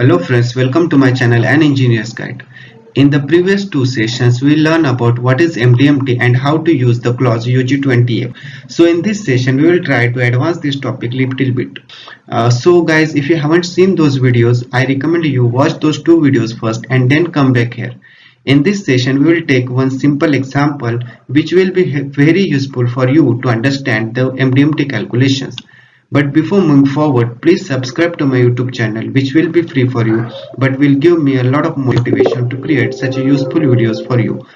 Hello friends, welcome to my channel An Engineer's Guide. In the previous two sessions, we learn about what is MDMT and how to use the clause UG20F. So in this session, we will try to advance this topic little bit. So guys, if you haven't seen those videos, I recommend you watch those two videos first and then come back here. In this session, we will take one simple example which will be very useful for you to understand the MDMT calculations. But before moving forward, please subscribe to my YouTube channel, which will be free for you but will give me a lot of motivation to create such useful videos for you.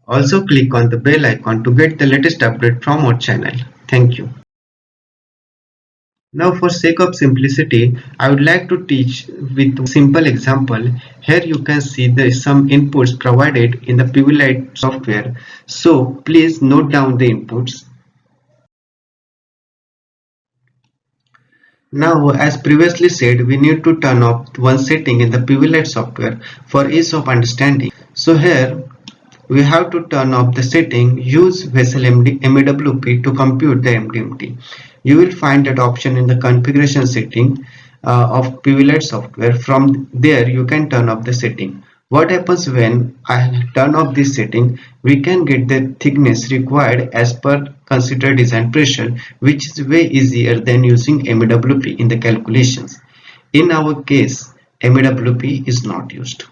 Also click on the bell icon to get the latest update from our channel. Thank you. Now for sake of simplicity, I would like to teach with a simple example. Here you can see there is some inputs provided in the VIII software. So please note down the inputs. Now, as previously said, we need to turn off one setting in the VIII software for ease of understanding. So here, we have to turn off the setting use VIII MEWP to compute the MDMT. You will find that option in the configuration setting of VIII software. From there, you can turn off the setting. What happens when I turn off this setting? We can get the thickness required as per considered design pressure, which is way easier than using MEWP in the calculations. In our case, MEWP is not used.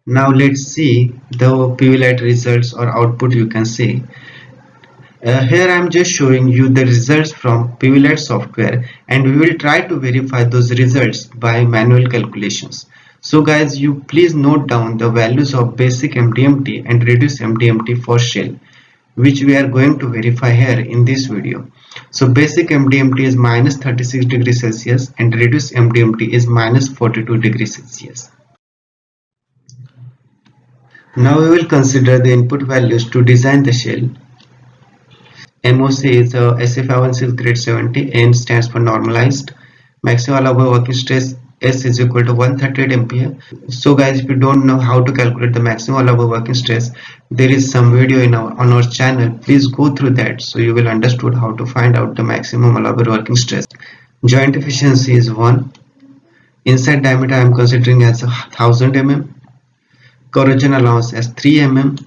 Now let's see the VIII results or output you can see. Here I am just showing you the results from VIII software and we will try to verify those results by manual calculations. So guys, you please note down the values of basic MDMT and reduced MDMT for shell, which we are going to verify here in this video. So basic MDMT is minus 36 degrees Celsius and reduced MDMT is minus 42 degrees Celsius. Now we will consider the input values to design the shell. MOC is SF516 grade 70, N stands for normalized. Maximum allowable working stress S is equal to 138 MPa. So guys, if you don't know how to calculate the maximum allowable working stress, there is some video on our channel. Please go through that so you will understand how to find out the maximum allowable working stress. Joint efficiency is 1. Inside diameter I am considering as 1000 mm. Corrosion allowance as 3 mm.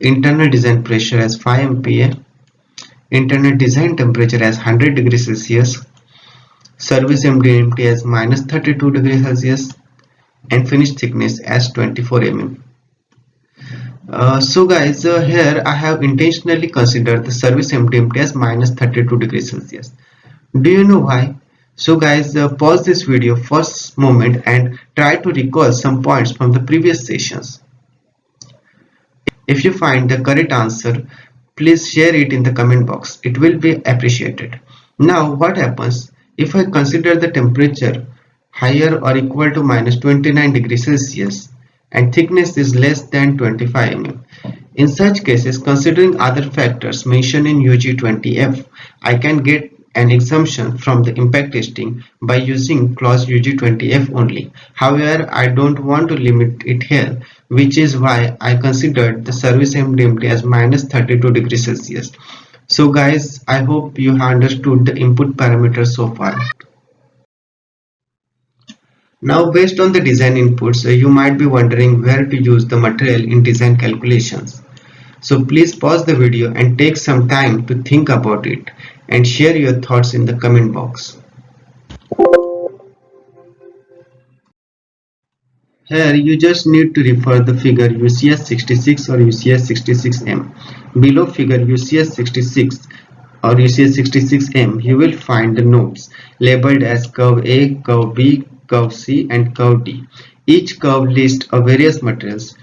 Internal design pressure as 5 MPa. Internal design temperature as 100 degrees Celsius, service MDMT as minus 32 degrees Celsius, and finished thickness as 24 mm. So guys, here I have intentionally considered the service MDMT as minus 32 degrees Celsius. Do you know why? So guys, pause this video for a moment and try to recall some points from the previous sessions. If you find the correct answer, please share it in the comment box. It will be appreciated. Now what happens if I consider the temperature higher or equal to minus 29 degrees Celsius and thickness is less than 25 mm? In such cases, considering other factors mentioned in UG20F, I can get an exemption from the impact testing by using clause UG20F only. However, I don't want to limit it here, which is why I considered the service MDMT as minus 32 degrees Celsius. So guys, I hope you have understood the input parameters so far. Now based on the design inputs, you might be wondering where to use the material in design calculations. So please pause the video and take some time to think about it and share your thoughts in the comment box. Here you just need to refer the figure UCS 66 or UCS 66M. Below figure UCS 66 or UCS 66M, you will find the nodes labeled as curve A, curve B, curve C and curve D. Each curve lists various materials.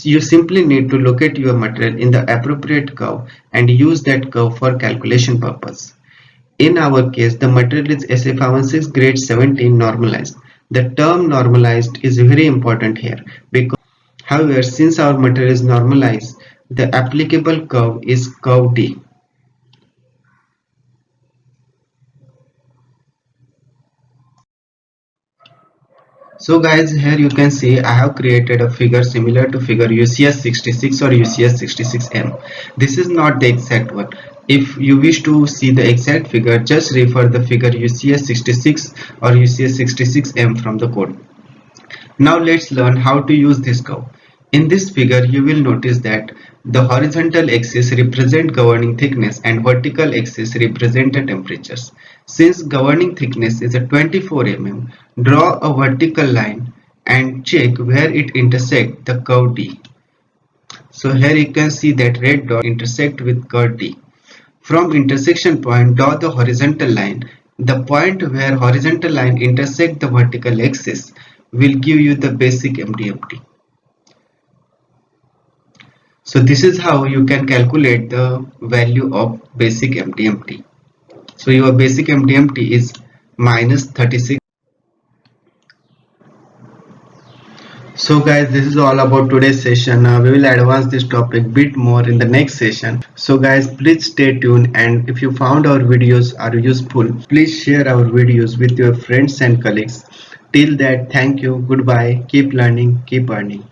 You simply need to locate your material in the appropriate curve and use that curve for calculation purpose. In our case, the material is SF516 grade 70 normalized. The term normalized is very important here because, however, since our material is normalized, the applicable curve is curve D. So guys, here you can see I have created a figure similar to figure UCS 66 or UCS 66M. This is not the exact one. If you wish to see the exact figure, just refer the figure UCS 66 or UCS 66M from the code. Now let's learn how to use this curve. In this figure, you will notice that the horizontal axis represents governing thickness and vertical axis represents the temperatures. Since governing thickness is a 24 mm, draw a vertical line and check where it intersects the curve D. So here you can see that red dot intersect with curve D. From intersection point, draw the horizontal line. The point where horizontal line intersect the vertical axis will give you the basic MDMT. So this is how you can calculate the value of basic MDMT. So your basic MDMT is minus 36. So guys, this is all about today's session. We will advance this topic bit more in the next session. So guys, please stay tuned, and if you found our videos are useful, please share our videos with your friends and colleagues. Till that, thank you, goodbye, keep learning, keep earning.